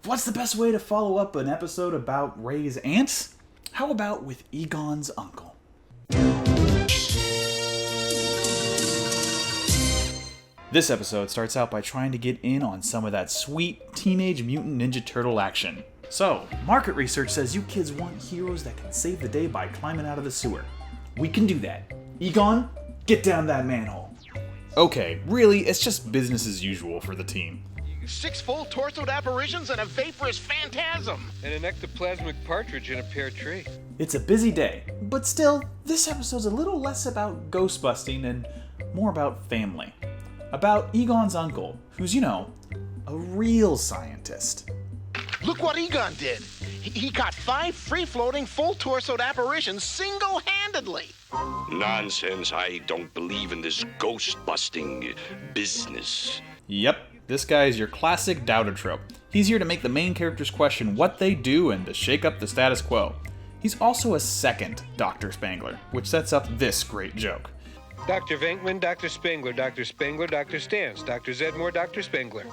What's the best way to follow up an episode about Ray's aunts? How about with Egon's uncle? This episode starts out by trying to get in on some of that sweet Teenage Mutant Ninja Turtle action. So, market research says you kids want heroes that can save the day by climbing out of the sewer. We can do that. Egon, get down that manhole. Okay, really, it's just business as usual for the team. 6 full torsoed apparitions and a vaporous phantasm. And an ectoplasmic partridge in a pear tree. It's a busy day, but still, this episode's a little less about ghost busting and more about family. About Egon's uncle, who's, a real scientist. Look what Egon did. He caught 5 free-floating, full-torsoed apparitions single-handedly. Nonsense. I don't believe in this ghost-busting business. Yep, this guy is your classic doubter trope. He's here to make the main characters question what they do and to shake up the status quo. He's also a second Dr. Spangler, which sets up this great joke. Dr. Venkman, Dr. Spangler, Dr. Spangler, Dr. Stans, Dr. Zedmore, Dr. Spangler.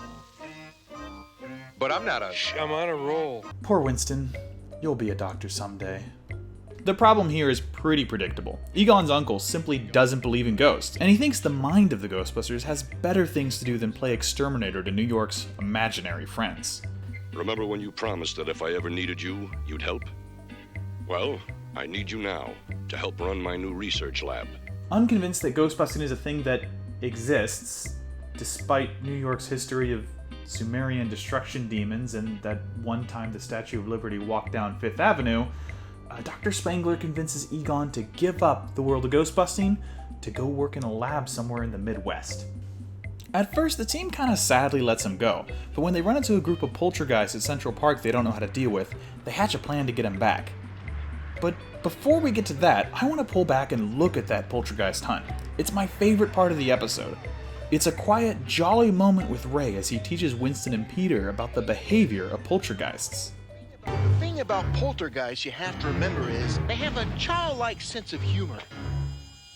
But I'm not a... Shh, I'm on a roll. Poor Winston. You'll be a doctor someday. The problem here is pretty predictable. Egon's uncle simply doesn't believe in ghosts, and he thinks the mind of the Ghostbusters has better things to do than play exterminator to New York's imaginary friends. Remember when you promised that if I ever needed you, you'd help? Well, I need you now to help run my new research lab. Unconvinced that ghostbusting is a thing that exists, despite New York's history of Sumerian destruction demons and that one time the Statue of Liberty walked down Fifth Avenue, Dr. Spangler convinces Egon to give up the world of ghostbusting to go work in a lab somewhere in the Midwest. At first, the team kind of sadly lets him go, but when they run into a group of poltergeists at Central Park they don't know how to deal with, they hatch a plan to get him back. But before we get to that, I want to pull back and look at that poltergeist hunt. It's my favorite part of the episode. It's a quiet, jolly moment with Ray as he teaches Winston and Peter about the behavior of poltergeists. The thing about poltergeists you have to remember is they have a childlike sense of humor.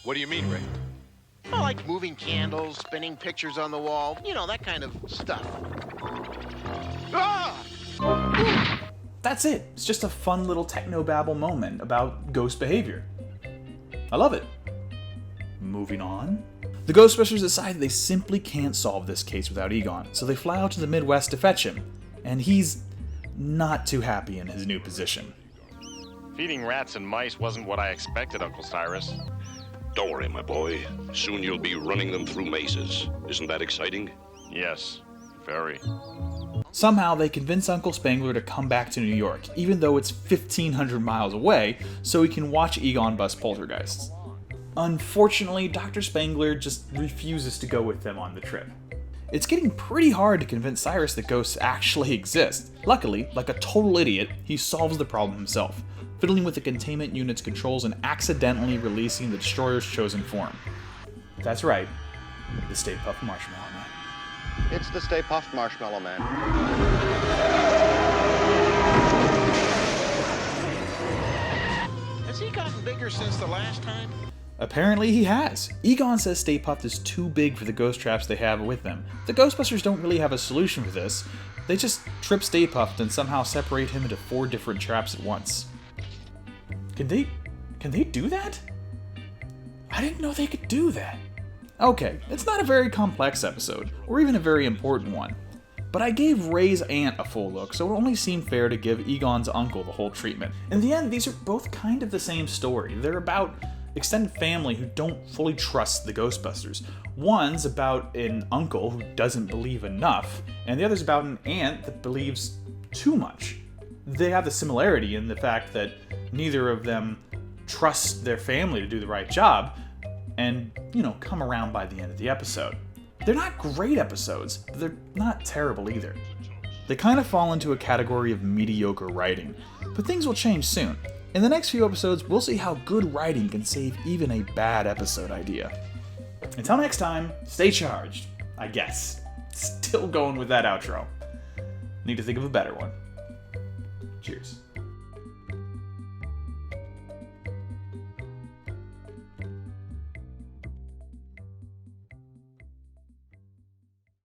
What do you mean, Ray? Like moving candles, spinning pictures on the wall, that kind of stuff. Ah! That's it. It's just a fun little technobabble moment about ghost behavior. I love it. Moving on. The Ghostbusters decide they simply can't solve this case without Egon, so they fly out to the Midwest to fetch him. And he's not too happy in his new position. Feeding rats and mice wasn't what I expected, Uncle Cyrus. Don't worry, my boy. Soon you'll be running them through mazes. Isn't that exciting? Yes, very. Somehow they convince Uncle Spangler to come back to New York, even though it's 1,500 miles away, so he can watch Egon bust poltergeists. Unfortunately, Dr. Spangler just refuses to go with them on the trip. It's getting pretty hard to convince Cyrus that ghosts actually exist. Luckily, like a total idiot, he solves the problem himself, fiddling with the containment unit's controls and accidentally releasing the Destroyer's chosen form. That's right, the Stay Puft Marshmallow Man. It's the Stay Puft Marshmallow Man. Has he gotten bigger since the last time? Apparently he has. Egon says Stay Puft is too big for the ghost traps they have with them. The Ghostbusters don't really have a solution for this. They just trip Stay Puft and somehow separate him into 4 different traps at once. Can they do that? I didn't know they could do that. Okay, it's not a very complex episode, or even a very important one. But I gave Ray's aunt a full look, so it only seemed fair to give Egon's uncle the whole treatment. In the end, these are both kind of the same story. They're about extended family who don't fully trust the Ghostbusters. One's about an uncle who doesn't believe enough, and the other's about an aunt that believes too much. They have the similarity in the fact that neither of them trust their family to do the right job, and, come around by the end of the episode. They're not great episodes, but they're not terrible either. They kind of fall into a category of mediocre writing, but things will change soon. In the next few episodes, we'll see how good writing can save even a bad episode idea. Until next time, stay charged, I guess. Still going with that outro. Need to think of a better one. Cheers.